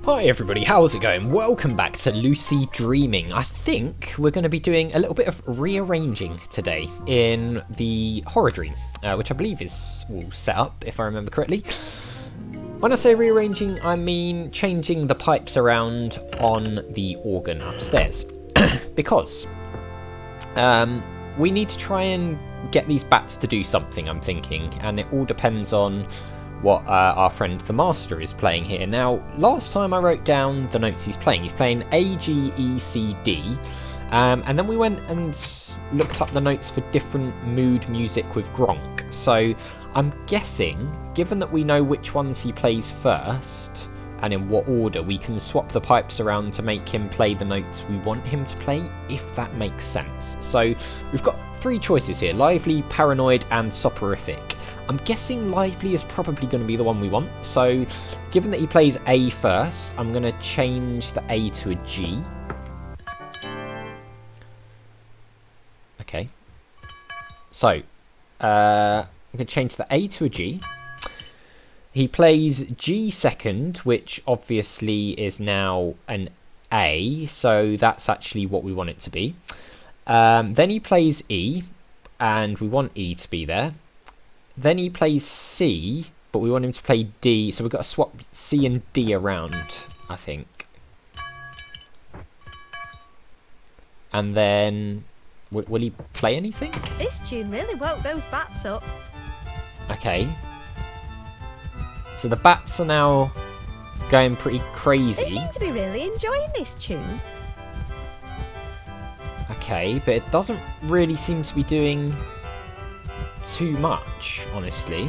Hi everybody, how's it going? Welcome back to Lucid Dreaming. I think we're going to be doing a little bit of rearranging today in the horror dream, which I believe is all set up, if I remember correctly. When I say rearranging, I mean changing the pipes around on the organ upstairs. Because we need to try and get these bats to do something, I'm thinking, and it all depends on what our friend the Master is playing here. Now, last time I wrote down the notes he's playing. He's playing A, G, E, C, D. And then we went and looked up the notes for different mood music with Gronk. So I'm guessing, given that we know which ones he plays first and in what order, we can swap the pipes around to make him play the notes we want him to play, if that makes sense. So we've got three choices here: lively, paranoid, and soporific. I'm guessing lively is probably going to be the one we want. So given that he plays A first, I'm going to change the A to a G. Okay. So I'm going to change the A to a G. He plays G second, which obviously is now an A, so that's actually what we want it to be. Then he plays E, and we want E to be there. Then he plays C, but we want him to play D, so we've got to swap C and D around, I think. And then, will he play anything? This tune really woke those bats up. Okay. So the bats are now going pretty crazy. They seem to be really enjoying this tune. Okay, but it doesn't really seem to be doing too much, honestly.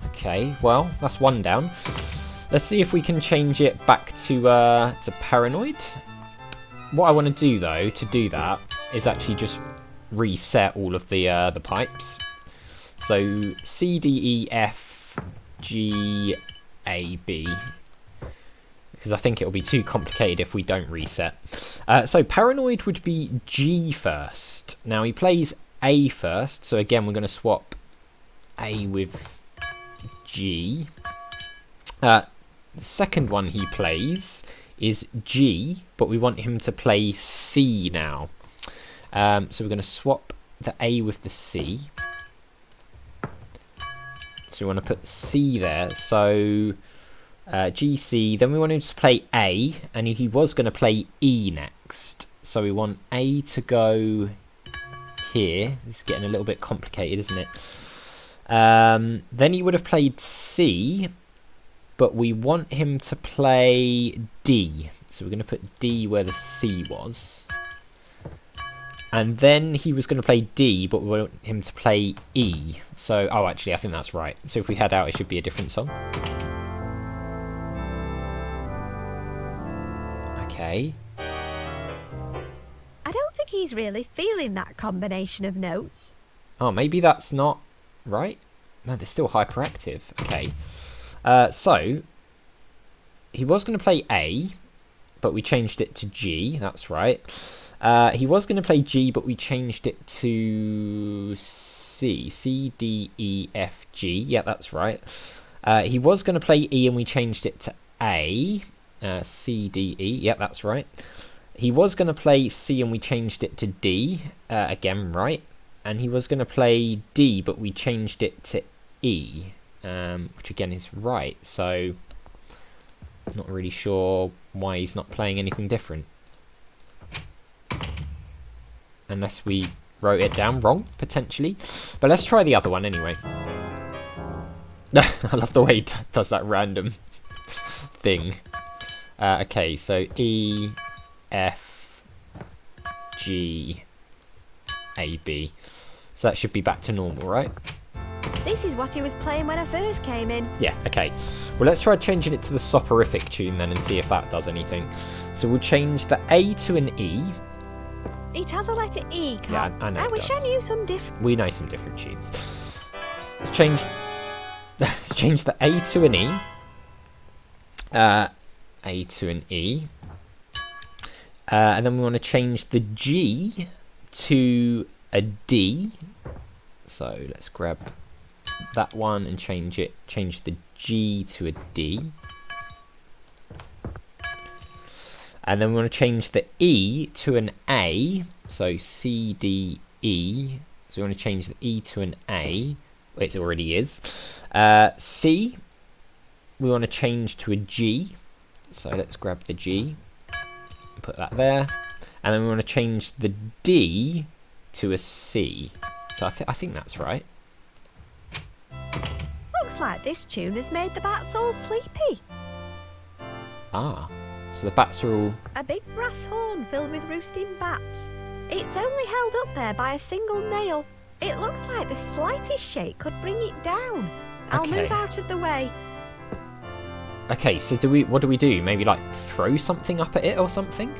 Okay, well, that's one down. Let's see if we can change it back to paranoid. What I want to do, though, to do that, is actually just reset all of the pipes. So C, D, E, F, G, A, B. Because I think it'll be too complicated if we don't reset. So paranoid would be G first. Now he plays A first, so again we're going to swap A with G. The second one he plays is G, but we want him to play C now. So we're going to swap the A with the C. So we want to put C there. So G, C. Then we want him to play A, and he was going to play E next. So we want A to go here. This is getting a little bit complicated, isn't it? Then he would have played C, but we want him to play D. So we're going to put D where the C was. And then he was going to play D, but we want him to play E. So, oh, actually, I think that's right. So if we head out, it should be a different song. Okay. I don't think he's really feeling that combination of notes. Oh, maybe that's not right. No, they're still hyperactive. Okay. So he was going to play A, but we changed it to G. That's right. He was going to play G, but we changed it to C. C, D, E, F, G. Yeah, that's right. He was going to play E, and we changed it to A. C, D, E. Yeah, that's right. He was going to play C, and we changed it to D. Again, right. And he was going to play D, but we changed it to E, which again is right. So, not really sure why he's not playing anything different. Unless we wrote it down wrong, potentially. But let's try the other one anyway. I love the way he does that random thing. Okay, so E, F, G, A, B. So that should be back to normal, right? This is what he was playing when I first came in. Yeah, okay. Well, let's try changing it to the soporific tune then and see if that does anything. So we'll change the A to an E. It has a letter E, Carl. Yeah, I know I it wish does. I knew some different. We know some different tunes. Let's change the A to an E. A to an E. And then we want to change the G to a D. So let's grab that one and change the G to a D. And then we want to change the E to an A. So C, D, E. So we want to change the E to an A. It already is. C, we want to change to a G. So let's grab the G. Put that there. And then we want to change the D to a C. So I think that's right. Looks like this tune has made the bats all sleepy. Ah, so the bats are all... A big brass horn filled with roosting bats. It's only held up there by a single nail. It looks like the slightest shake could bring it down. I'll Okay. move out of the way. Okay, so what do we do? Maybe like throw something up at it or something?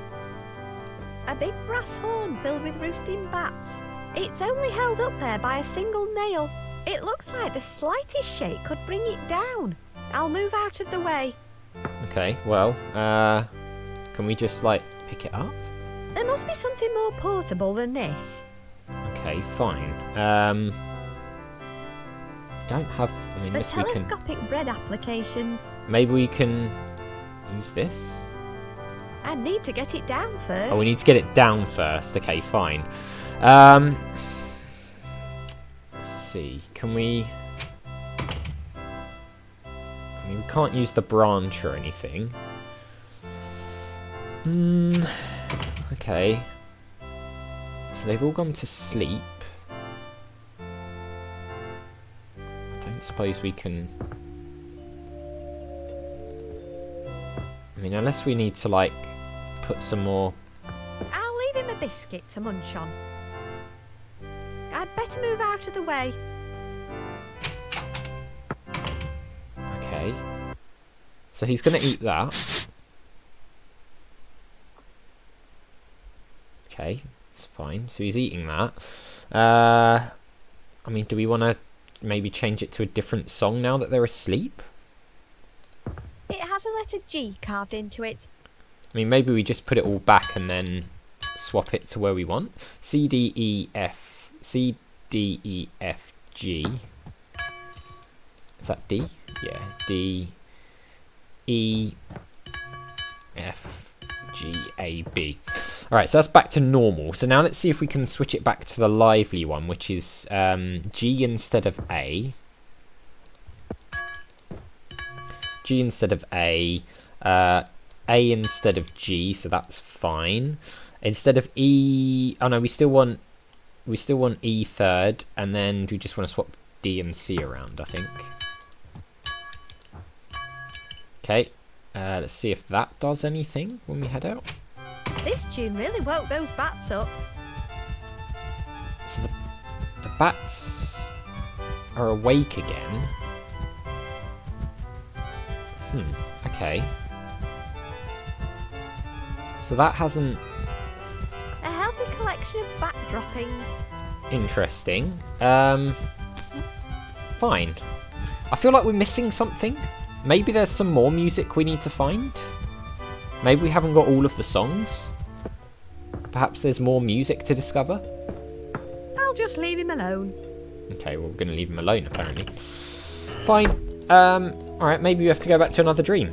A big brass horn filled with roosting bats. It's only held up there by a single nail. It looks like the slightest shake could bring it down. I'll move out of the way. Okay, well, can we just like pick it up? There must be something more portable than this. Okay, fine. Don't have... I mean, The this we can... telescopic bread applications. Maybe we can use this? I need to get it down first. Oh, we need to get it down first. Okay, fine. Let's see. Can we... I mean, we can't use the branch or anything. Okay. So they've all gone to sleep. I don't suppose we can... I mean, unless we need to, like, put some more... I'll leave him a biscuit to munch on. I'd better move out of the way. Okay. So he's going to eat that. Okay, it's fine. So he's eating that. I mean, do we want to maybe change it to a different song now that they're asleep? It has a letter G carved into it. I mean, maybe we just put it all back and then swap it to where we want. C, D, E, F. C, D, E, F, G. Is that D? Yeah. D, E, F, G, A, B. Alright, so that's back to normal. So now let's see if we can switch it back to the lively one, which is G instead of A. G instead of A. A instead of G, so that's fine. Instead of E... Oh no, we still want E third, and then we just want to swap D and C around, I think. Okay, let's see if that does anything when we head out. This tune really woke those bats up. So the bats are awake again. Okay. So that hasn't... A healthy collection of bat droppings. Interesting. Fine. I feel like we're missing something. Maybe there's some more music we need to find. Maybe we haven't got all of the songs. Perhaps there's more music to discover. I'll just leave him alone. Okay, well, we're going to leave him alone, apparently. Fine. Alright, maybe we have to go back to another dream.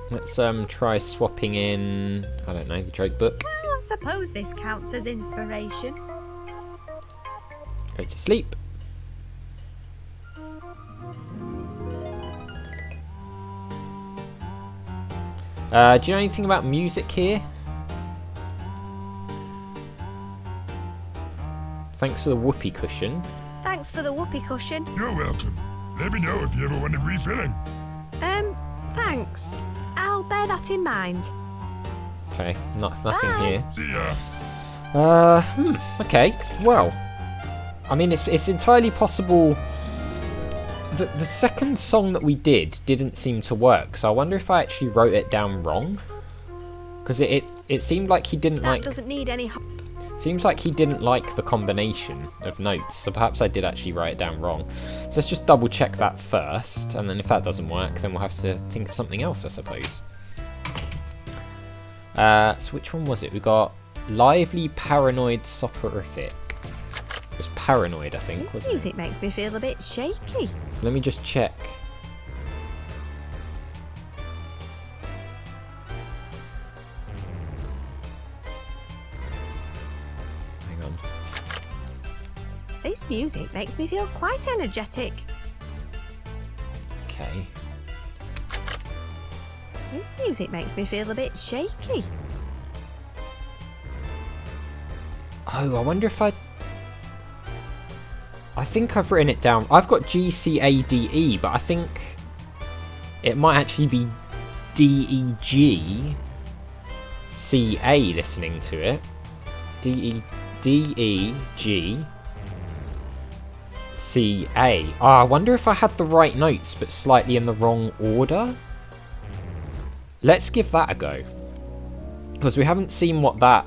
Let's try swapping in, I don't know, the joke book. Well, I suppose this counts as inspiration. Go to sleep. Do you know anything about music here? Thanks for the whoopee cushion. Thanks for the whoopee cushion. You're welcome. Let me know if you ever want it refilling. Thanks. I'll bear that in mind. Okay, nothing Bye. here. See ya. Okay, well, I mean, it's entirely possible that the second song that we didn't seem to work, so I wonder if I actually wrote it down wrong, because it seemed like he didn't That doesn't need any... Seems like he didn't like the combination of notes, so perhaps I did actually write it down wrong. So let's just double check that first, and then if that doesn't work, then we'll have to think of something else, I suppose. So which one was it? We got Lively, Paranoid, Soporific. It was Paranoid, I think, This wasn't music makes me feel a bit shaky. it? So let me just check. Hang on. This music makes me feel quite energetic. Okay. This music makes me feel a bit shaky. Oh, I wonder if I think I've written it down. I've got GCADE, but I think it might actually be DEGCA listening to it. DEGCA. Oh, I wonder if I had the right notes, but slightly in the wrong order. Let's give that a go. Because we haven't seen what that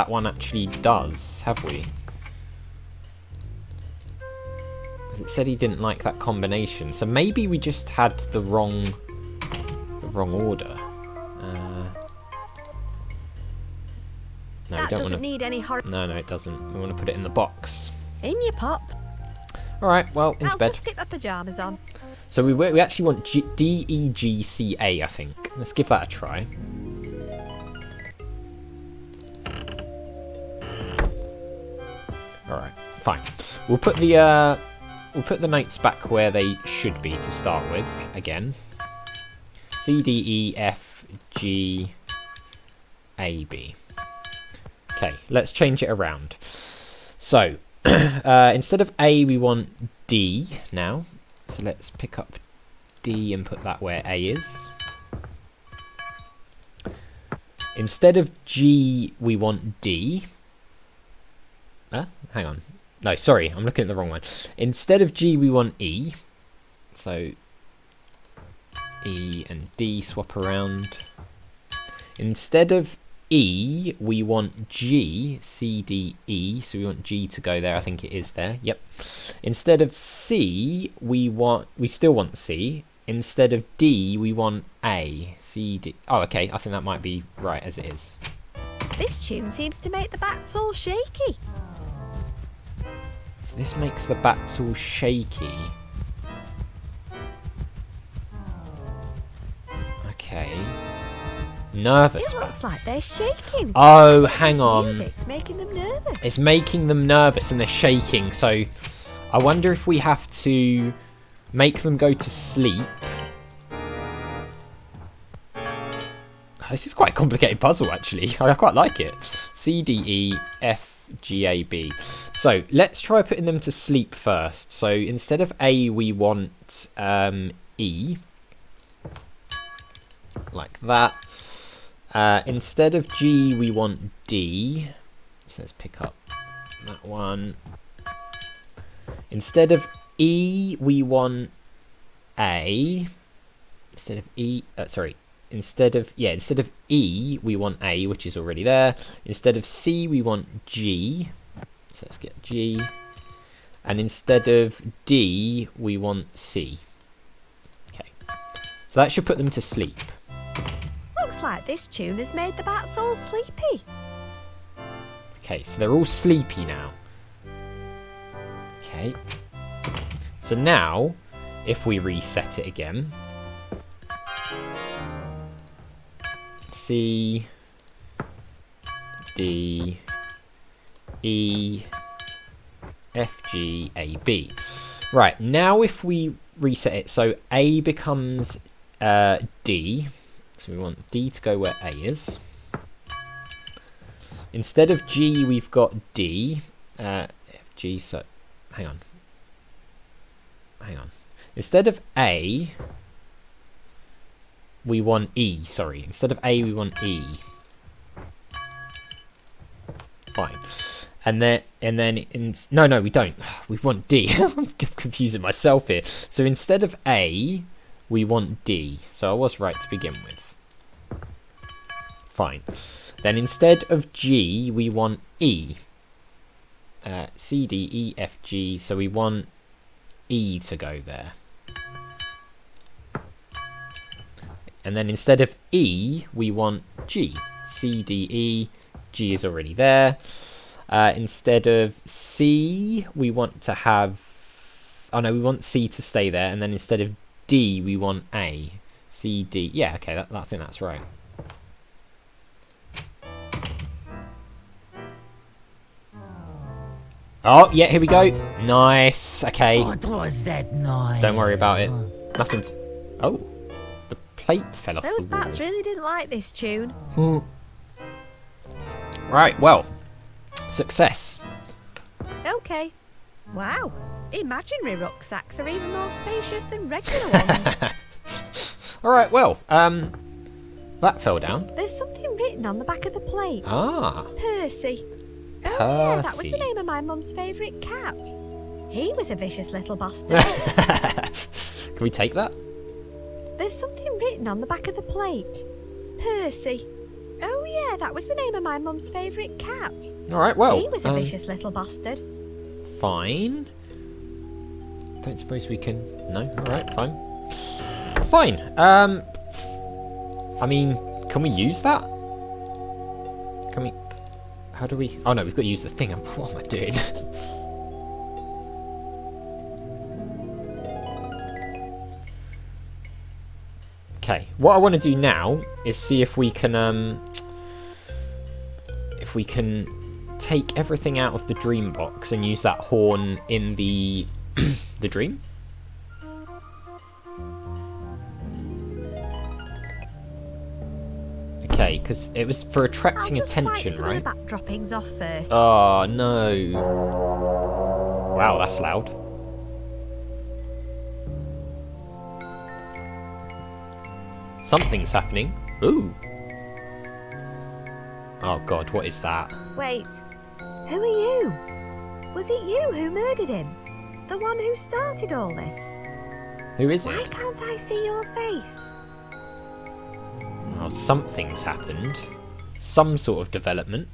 one actually does, have we? Because it said he didn't like that combination, so maybe we just had the wrong order. No, That we don't doesn't want need any horror. to. No, it doesn't. We want to put it in the box. In your pop. All right. Well, into I'll bed. just stick my pyjamas on. So we actually want DEGCA, I think. Let's give that a try. All right, fine. We'll put the notes back where they should be to start with. Again, C, D, E, F, G, A, B. Okay, let's change it around. So instead of A, we want D now. So let's pick up D and put that where A is. Instead of G, we want D. Hang on. No, sorry, I'm looking at the wrong one. Instead of G, we want E. So E and D swap around. Instead of E, we want G, C, D, E. So we want G to go there. I think it is there. Yep. Instead of C, we still want C. Instead of D, we want A, C, D. Oh, okay. I think that might be right as it is. This tune seems to make the bats all shaky. So this makes the bats all shaky. Okay. Nervous It bats. looks like they're shaking. Oh, hang on. Music's making them nervous. It's making them nervous and they're shaking. So I wonder if we have to make them go to sleep. This is quite a complicated puzzle, actually. I quite like it. C, D, E, F, G, A, B. So let's try putting them to sleep first. So instead of A, we want E. Like that. Instead of G, we want D. So let's pick up that one. Instead of E, we want A. Instead of E, Instead of E, we want A, which is already there. Instead of C, we want G. So let's get G. And instead of D, we want C. Okay. So that should put them to sleep. Looks like this tune has made the bats all sleepy. Okay, so they're all sleepy now. Okay. So now, if we reset it again. C, D, E, F, G, A, B. Right, now if we reset it, so A becomes D. So we want D to go where A is. Instead of G, we've got D. F, G, so hang on. Instead of A, we want E, sorry. Instead of A, we want E. Fine. No, we don't. We want D. I'm confusing myself here. So instead of A, we want D. So I was right to begin with. Fine. Then instead of G, we want E. C, D, E, F, G. So we want E to go there. And then instead of E, we want G. C, D, E. G is already there. Instead of C, we want to have... Oh, no, we want C to stay there. And then instead of D, we want A. C, D. Yeah, okay, I think that's right. Oh, yeah, here we go. Nice. Okay. What was that noise? Don't worry about it. Nothing's... Oh, the plate fell off Those the wall. bats really didn't like this tune. Right, well, success. Okay. Wow. Imaginary rucksacks are even more spacious than regular ones. All right, well, that fell down. There's something written on the back of the plate. Ah, Percy. Oh yeah, that was Percy. the name of my mum's favourite cat. He was a vicious little bastard. Can we take that? There's something written on the back of the plate. Percy. Oh yeah, that was the name of my mum's favourite cat. All right, well, He was a vicious little bastard. fine. Don't suppose we can... No, all right, fine. Fine. I mean, can we use that? Can we... How do we... Oh, no, we've got to use the thing. What am I doing? Okay, what I want to do now is see if we can take everything out of the dream box and use that horn in the the dream. Okay, because it was for attracting I'll just wipe attention, some of right? the bat droppings off first. Oh no! Wow, that's loud. Something's happening. Ooh. Oh god, what is that? Wait, who are you? Was it you who murdered him? The one who started all this? Who is Why it? can't I see your face? Oh, something's happened. Some sort of development.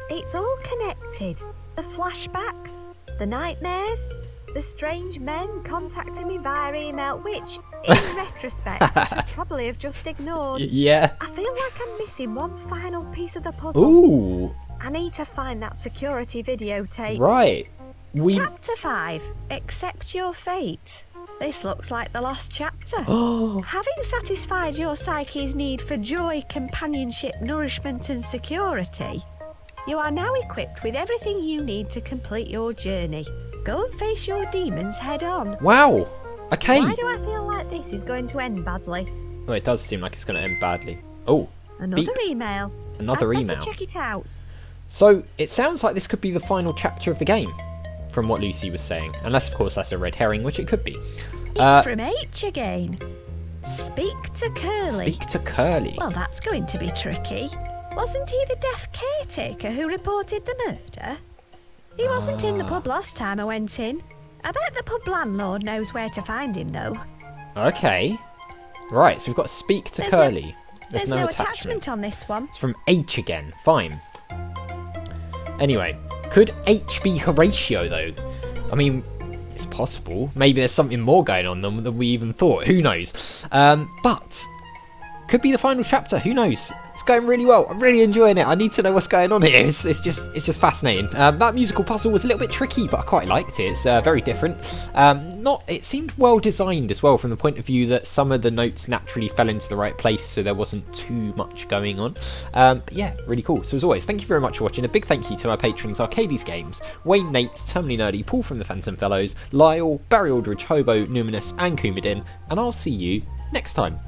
It's all connected. The flashbacks, the nightmares, the strange men contacting me via email, which, in retrospect, I should probably have just ignored. Yeah. I feel like I'm missing one final piece of the puzzle. Ooh. I need to find that security videotape. Right. Chapter 5. Accept your fate. This looks like the last chapter. Oh. Having satisfied your psyche's need for joy, companionship, nourishment and security, you are now equipped with everything you need to complete your journey. Go and face your demons head on. Wow. Okay. Why do I feel like this is going to end badly? Well, it does seem like it's going to end badly. Oh. Another Beep. email. Another I'd email. better check it out. So, it sounds like this could be the final chapter of the game, from what Lucy was saying. Unless, of course, that's a red herring, which it could be. It's from H again. Speak to Curly. Speak to Curly. Well, that's going to be tricky. Wasn't he the deaf caretaker who reported the murder? He wasn't in the pub last time I went in. I bet the pub landlord knows where to find him, though. Okay. Right, so we've got to speak to There's Curly. There's no attachment on this one. It's from H again. Fine. Anyway, could H be Horatio, though? I mean, it's possible. Maybe there's something more going on than we even thought. Who knows? But could be the final chapter. Who knows? It's going really well. I'm really enjoying it. I need to know what's going on here. It's just fascinating. That musical puzzle was a little bit tricky, but I quite liked it. It's very different. It seemed well designed as well, from the point of view that some of the notes naturally fell into the right place, so there wasn't too much going on. But yeah, really cool. So as always, thank you very much for watching. A big thank you to my patrons: Arcades Games, Wayne, Nate, Terminally Nerdy, Paul from the Phantom Fellows, Lyle, Barry Aldridge, Hobo, Numinous, and Coumadin. And I'll see you next time.